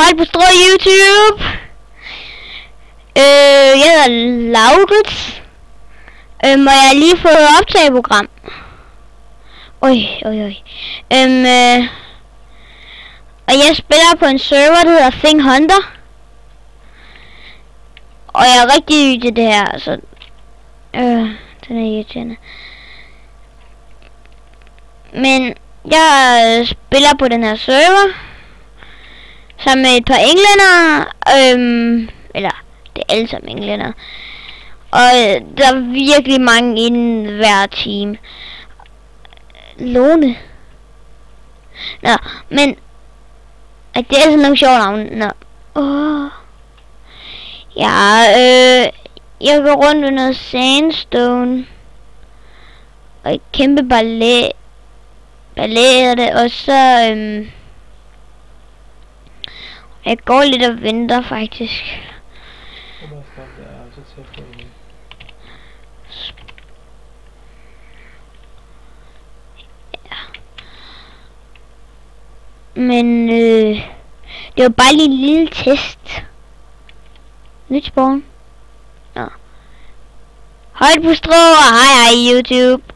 Hej på strå YouTube. Jeg hedder Laurits. Må jeg lige få optageprogram? Oj. Og jeg spiller på en server, der hedder Thing Hunter. Og jeg er rigtig ny til det her, så den er irriterende. Men jeg spiller på den her server sammen med et par englændere, eller det er alle sammen englændere. Og der er virkelig mange inden hver team. Lone. Nå, men det er sådan nogle sjove navne. Nå. Ja, jeg går rundt med noget sandstone. Og et kæmpe ballet er det, og så jeg går lidt og venter faktisk. Ja. Men det var bare lige en lille test. Nyt spawn. Nå. Højt på strå, og hej YouTube.